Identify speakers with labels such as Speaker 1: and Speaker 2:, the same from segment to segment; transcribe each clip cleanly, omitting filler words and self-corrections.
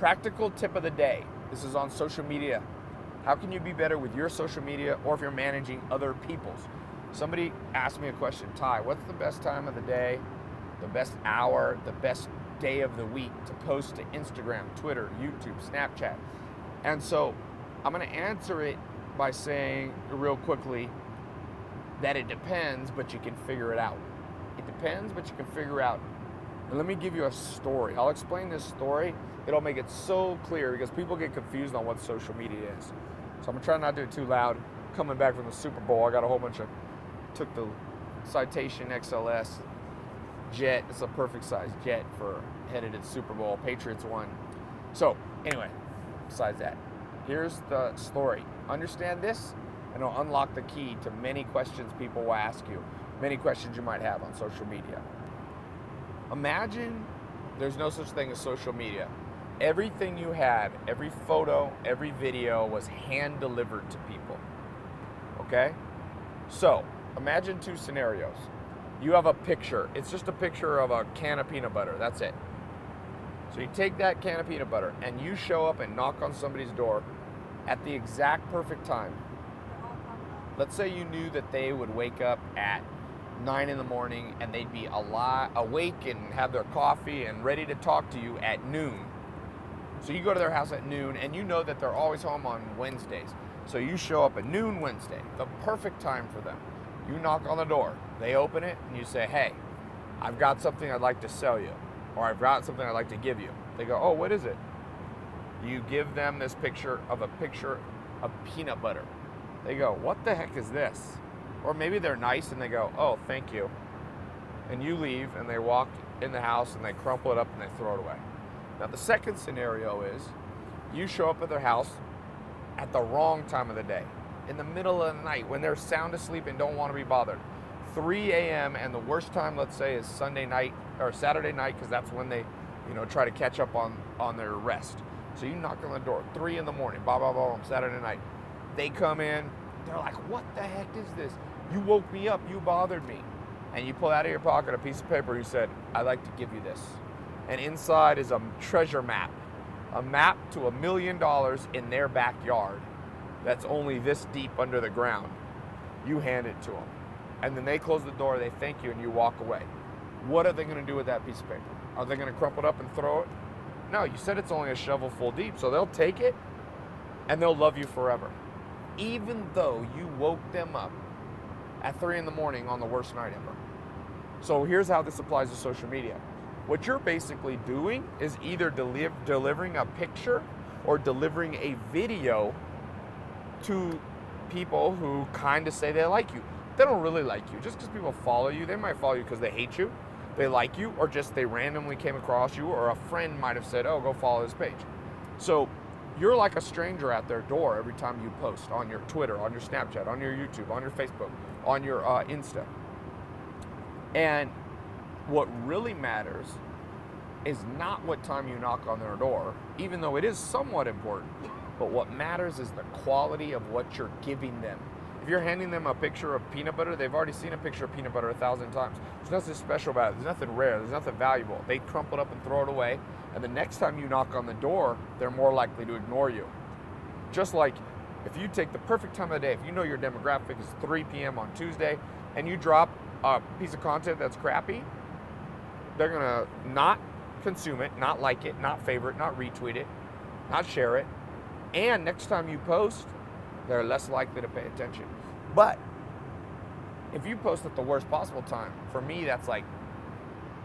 Speaker 1: Practical tip of the day. This is on social media. How can you be better with your social media, or if you're managing other people's? Somebody asked me a question, Ty, what's the best time of the day, the best hour, the best day of the week to post to Instagram, Twitter, YouTube, Snapchat? And so I'm going to answer it by saying real quickly that it depends, but you can figure it out. It depends, but you can figure out. And let me give you a story. I'll explain this story. It'll make it so clear because people get confused on what social media is. So I'm gonna try not to do it too loud. Coming back from the Super Bowl, I got a whole bunch of, took the Citation XLS jet. It's a perfect size jet for headed to the Super Bowl. Patriots won. So anyway, besides that, here's the story. Understand this, and it'll unlock the key to many questions people will ask you, many questions you might have on social media. Imagine there's no such thing as social media. Everything you had, every photo, every video was hand delivered to people. Okay? So, imagine two scenarios. You have a picture. It's just a picture of a can of peanut butter. That's it. So you take that can of peanut butter and you show up and knock on somebody's door at the exact perfect time. Let's say you knew that they would wake up at 9 in the morning and they'd be awake and have their coffee and ready to talk to you at noon. So you go to their house at noon and you know that they're always home on Wednesdays. So you show up at noon Wednesday, the perfect time for them. You knock on the door, they open it and you say, hey, I've got something I'd like to sell you, or I've got something I'd like to give you. They go, oh, what is it? You give them this picture of peanut butter. They go, what the heck is this? Or maybe they're nice and they go, oh, thank you. And you leave and they walk in the house and they crumple it up and they throw it away. Now the second scenario is you show up at their house at the wrong time of the day, in the middle of the night when they're sound asleep and don't want to be bothered. 3 a.m. and the worst time, let's say, is Sunday night or Saturday night, because that's when they, try to catch up on their rest. So you knock on the door, 3 in the morning, blah, blah, blah, Saturday night. They come in, they're like, what the heck is this? You woke me up, you bothered me. And you pull out of your pocket a piece of paper, you said, I'd like to give you this. And inside is a treasure map, a map to $1 million in their backyard that's only this deep under the ground. You hand it to them. And then they close the door, they thank you, and you walk away. What are they going to do with that piece of paper? Are they going to crumple it up and throw it? No, you said it's only a shovel full deep, so they'll take it and they'll love you forever. Even though you woke them up at 3 in the morning on the worst night ever. So here's how this applies to social media. What you're basically doing is either delivering a picture or delivering a video to people who kind of say they like you. They don't really like you. Just because people follow you, they might follow you because they hate you, they like you, or just they randomly came across you, or a friend might have said, oh, go follow this page. So you're like a stranger at their door every time you post on your Twitter, on your Snapchat, on your YouTube, on your Facebook, on your Insta. And what really matters is not what time you knock on their door, even though it is somewhat important, but what matters is the quality of what you're giving them. If you're handing them a picture of peanut butter, they've already seen a picture of peanut butter 1,000 times. There's nothing special about it. There's nothing rare. There's nothing valuable. They crumple it up and throw it away. And the next time you knock on the door, they're more likely to ignore you. Just like if you take the perfect time of the day, if you know your demographic is 3 p.m. on Tuesday, and you drop a piece of content that's crappy, they're going to not consume it, not like it, not favorite, not retweet it, not share it. And next time you post, they're less likely to pay attention. But if you post at the worst possible time, for me, that's like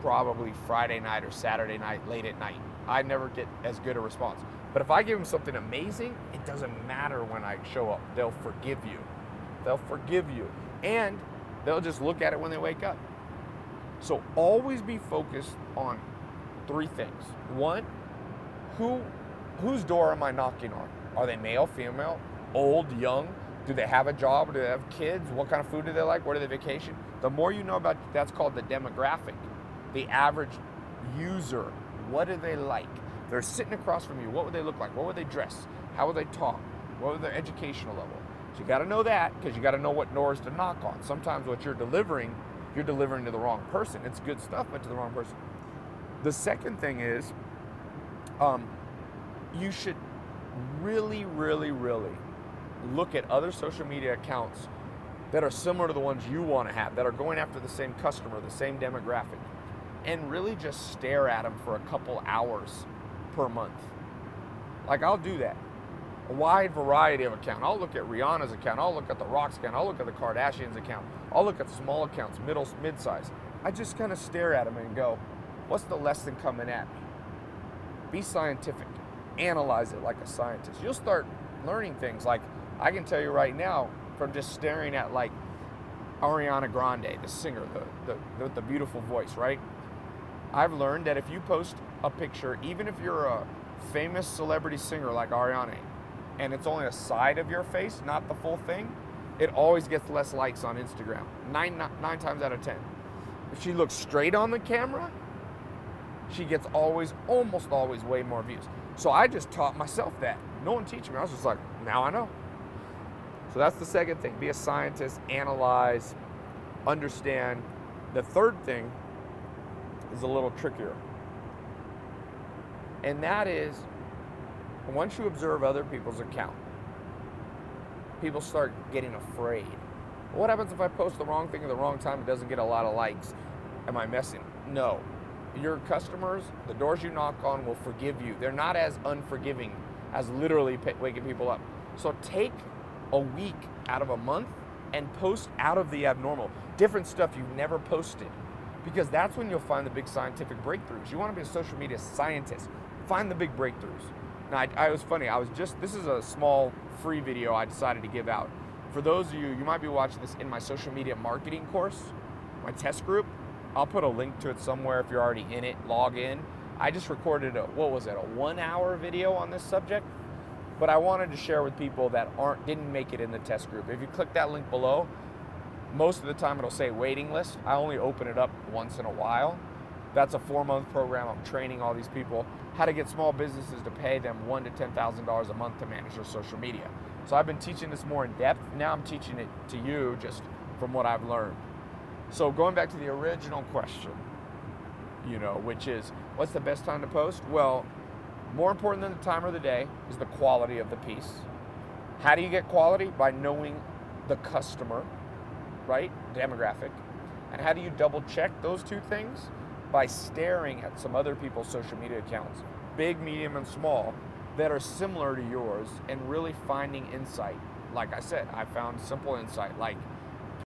Speaker 1: probably Friday night or Saturday night, late at night. I never get as good a response. But if I give them something amazing, it doesn't matter when I show up. They'll forgive you. They'll forgive you. And they'll just look at it when they wake up. So always be focused on 3 things. 1, whose door am I knocking on? Are they male, female, old, young? Do they have a job? Do they have kids? What kind of food do they like? Where do they vacation? The more you know about, that's called the demographic. The average user, what do they like? They're sitting across from you. What would they look like? What would they dress? How would they talk? What would their educational level? So you got to know that, because you got to know what doors to knock on. Sometimes what you're delivering to the wrong person. It's good stuff, but to the wrong person. The second thing is, you should really, really, really look at other social media accounts that are similar to the ones you want to have, that are going after the same customer, the same demographic, and really just stare at them for a couple hours per month. Like, I'll do that. A wide variety of accounts. I'll look at Rihanna's account. I'll look at The Rock's account. I'll look at the Kardashians' account. I'll look at small accounts, mid-size. I just kind of stare at them and go, what's the lesson coming at me? Be scientific. Analyze it like a scientist. You'll start learning things. Like, I can tell you right now, from just staring at like Ariana Grande, the singer, the beautiful voice, right? I've learned that if you post a picture, even if you're a famous celebrity singer like Ariana, and it's only a side of your face, not the full thing, it always gets less likes on Instagram. Nine times out of 10. If she looks straight on the camera, she gets almost always way more views. So I just taught myself that. No one teaching me. I was just like, now I know. So that's the second thing. Be a scientist, analyze, understand. The third thing is a little trickier. And that is, once you observe other people's account, people start getting afraid. What happens if I post the wrong thing at the wrong time? It doesn't get a lot of likes. Am I messing? No. Your customers, the doors you knock on will forgive you. They're not as unforgiving as literally waking people up. So take a week out of a month and post out of the abnormal. Different stuff you've never posted. Because that's when you'll find the big scientific breakthroughs. You want to be a social media scientist. Find the big breakthroughs. Now, it was funny. This is a small free video I decided to give out. For those of you might be watching this in my social media marketing course, my test group. I'll put a link to it somewhere if you're already in it. Log in. I just recorded a 1-hour video on this subject, but I wanted to share with people that didn't make it in the test group. If you click that link below, most of the time it'll say waiting list. I only open it up once in a while. That's a 4-month program. I'm training all these people how to get small businesses to pay them $1,000 to $10,000 a month to manage their social media. So I've been teaching this more in depth. Now I'm teaching it to you just from what I've learned. So going back to the original question, which is, what's the best time to post? Well, more important than the time of the day is the quality of the piece. How do you get quality? By knowing the customer, right? Demographic. And how do you double check those two things? By staring at some other people's social media accounts, big, medium, and small, that are similar to yours, and really finding insight. Like I said, I found simple insight, like